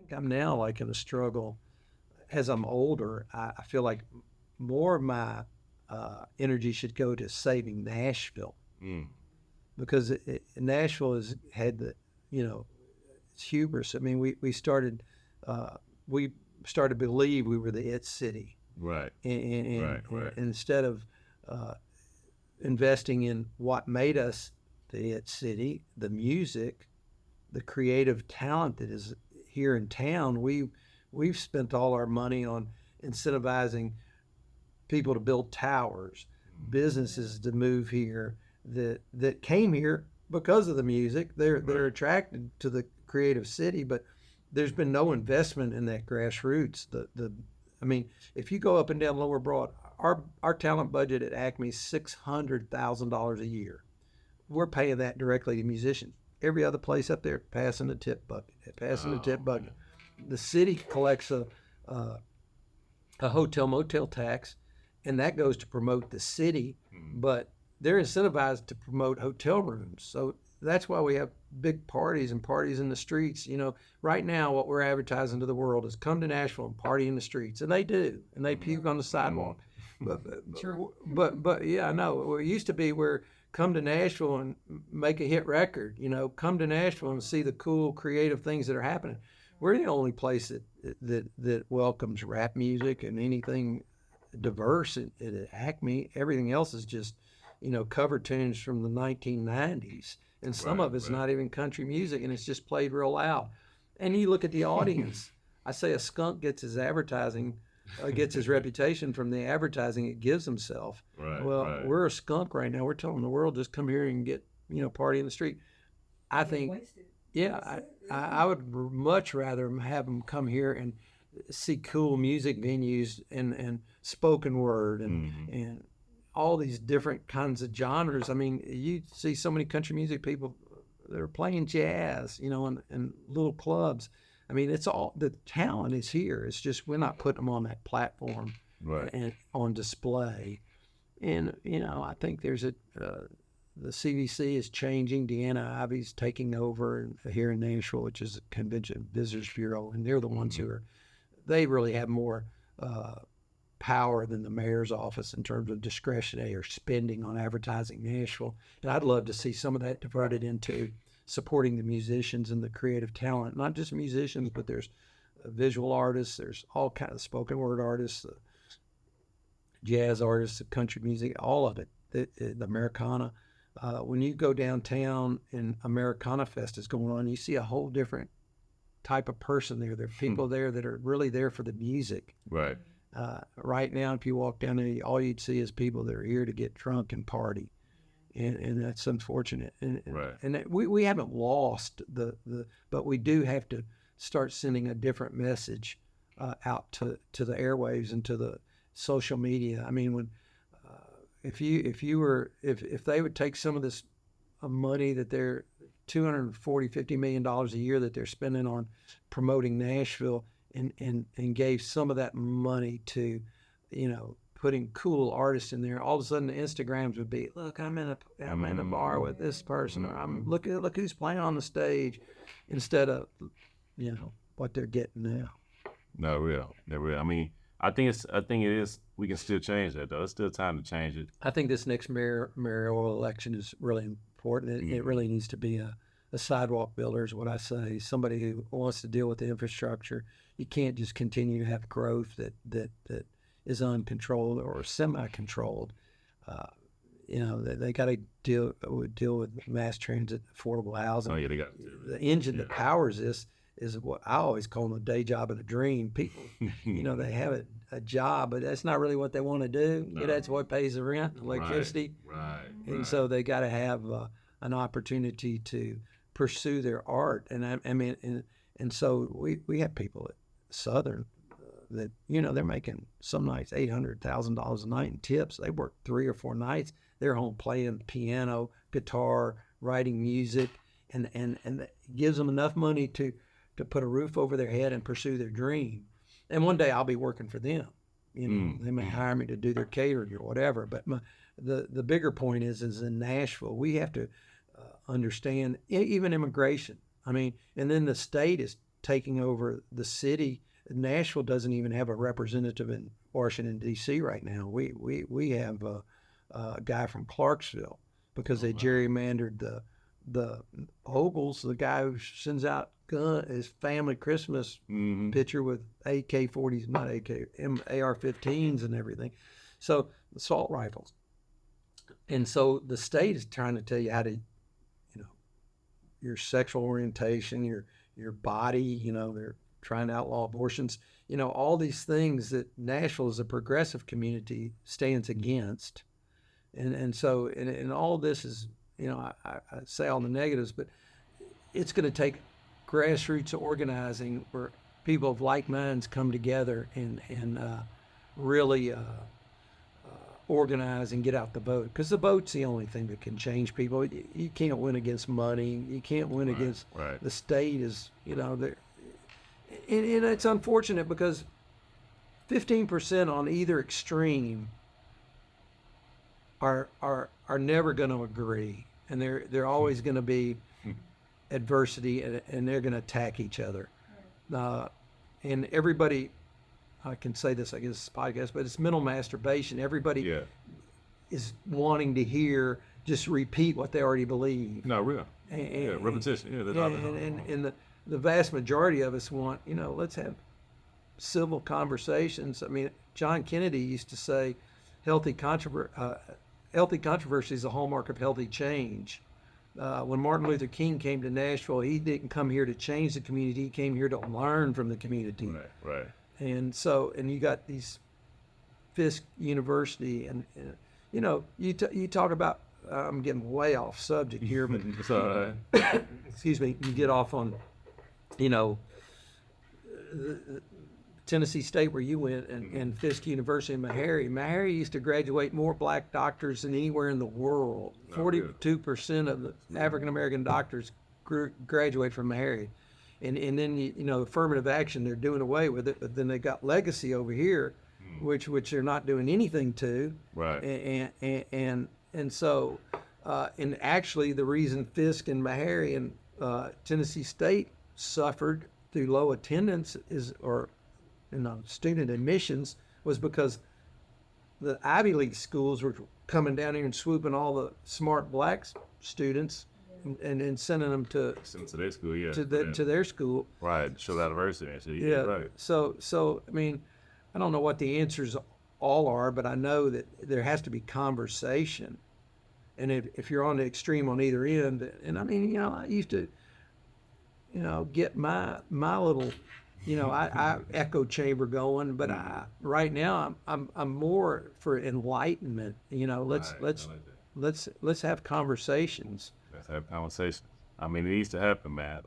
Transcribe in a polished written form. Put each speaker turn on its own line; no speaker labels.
think I'm now like in a struggle. As I'm older, I feel like more of my energy should go to saving Nashville because Nashville has had the, you know, it's hubris. I mean, we started to believe we were the it city,
Right.
and instead of investing in what made us the it city, the music, the creative talent that is here in town, we've spent all our money on incentivizing people to build towers, businesses to move here that came here because of the music. They're attracted to the creative city, but there's been no investment in that grassroots. I mean, if you go up and down Lower Broad, our talent budget at Acme is $600,000 a year. We're paying that directly to musicians. Every other place up there passing the tip bucket, passing the tip bucket. The city collects a hotel motel tax, and that goes to promote the city, but they're incentivized to promote hotel rooms. So that's why we have big parties and parties in the streets. You know, right now what we're advertising to the world is come to Nashville and party in the streets, and they do, and they puke on the sidewalk. But yeah, no, it used to be where come to Nashville and make a hit record. You know, come to Nashville and see the cool, creative things that are happening. We're the only place that welcomes rap music and anything diverse at Acme. Everything else is just, you know, cover tunes from the 1990s, and some of it's not even country music, and it's just played real loud. And you look at the audience. I say a skunk gets his gets his reputation from the advertising it gives himself. We're a skunk right now. We're telling the world just come here and get, you know, party in the street. I think, yeah, I would much rather have them come here and see cool music venues and spoken word and all these different kinds of genres. I mean, you see so many country music people that are playing jazz, you know, in little clubs. I mean, it's all, the talent is here. It's just we're not putting them on that platform and on display. And, you know, I think there's the CVC is changing. Deanna Ivy's taking over here in Nashville, which is a Convention Visitors Bureau, and they're the ones they really have more power than the mayor's office in terms of discretionary or spending on advertising Nashville. And I'd love to see some of that diverted into supporting the musicians and the creative talent, not just musicians, but there's visual artists, there's all kinds of spoken word artists, jazz artists, country music, all of it, the Americana. When you go downtown and Americana Fest is going on, you see a whole different type of person there. There are people there that are really there for the music.
Right.
Right now, if you walk down there, all you'd see is people that are here to get drunk and party. And that's unfortunate. And we haven't lost but we do have to start sending a different message out to the airwaves and to the social media. I mean, when if they would take some of this money that they're $250 million a year that they're spending on promoting Nashville and gave some of that money to, you know, putting cool artists in there, all of a sudden the Instagrams would be, look, I'm in a bar with this person, or look who's playing on the stage, instead of, you know, what they're getting now.
No, real. I mean, I think it is. We can still change that though. It's still time to change it.
I think this next mayoral election is really important. It really needs to be a sidewalk builder, is what I say. Somebody who wants to deal with the infrastructure. You can't just continue to have growth that is uncontrolled or semi-controlled. You know, they got to deal with mass transit, affordable housing.
Oh yeah, they got
the engine that powers this is what I always call them a day job and a dream. People, you know, they have a job, but that's not really what they want to do. No. That's what pays the rent, electricity. And so they got to have an opportunity to pursue their art. And I mean, and so we have people at Southern that, you know, they're making some nights $800,000 a night in tips. They work 3 or 4 nights. They're home playing piano, guitar, writing music, and it gives them enough money to put a roof over their head and pursue their dream. And one day I'll be working for them. You know, they may hire me to do their catering or whatever. But the bigger point is in Nashville, we have to understand even immigration. I mean, and then the state is taking over the city. Nashville doesn't even have a representative in Washington D.C. right now. We have a guy from Clarksville because they gerrymandered the Ogles, the guy who sends out his family Christmas picture with AK-40s, not AR-15s and everything. So the assault rifles. And so the state is trying to tell you how to, your sexual orientation, your body, they're trying to outlaw abortions, all these things that Nashville as a progressive community stands against. And so, and all this is, I say all the negatives, but it's going to take grassroots organizing where people of like minds come together and really organize and get out the vote, because the vote's the only thing that can change people. You can't win against money. You can't win against the state. Is and it's unfortunate because 15% on either extreme are never going to agree, and they're always going to be adversity, and they're going to attack each other. And everybody, I can say this, I guess, podcast, but it's mental masturbation. Everybody is wanting to hear just repeat what they already believe.
No, real. Repetition.
And the vast majority of us want, let's have civil conversations. I mean, John Kennedy used to say, healthy controversy is a hallmark of healthy change. When Martin Luther King came to Nashville, he didn't come here to change the community. He came here to learn from the community.
Right.
And so, and you got these Fisk University, and you talk about. I'm getting way off subject here, but
it's all right.
Excuse me. You get off on, Tennessee State where you went, and Fisk University in Meharry. Meharry used to graduate more black doctors than anywhere in the world. 42% of the African American doctors graduate from Meharry. And then, affirmative action, they're doing away with it, but then they got legacy over here, which they're not doing anything to.
Right.
And so, and actually the reason Fisk and Meharry and Tennessee State suffered through low attendance student admissions was because the Ivy League schools were coming down here and swooping all the smart black students and sending them to
their school,
to their school.
Right, show that diversity. Right.
So I mean, I don't know what the answers all are, but I know that there has to be conversation. And if you're on the extreme on either end, and I mean, I used to, get my little, I echo chamber going, but right now I'm more for enlightenment. Let's have conversations.
Let's have conversations. I mean, it needs to happen, man.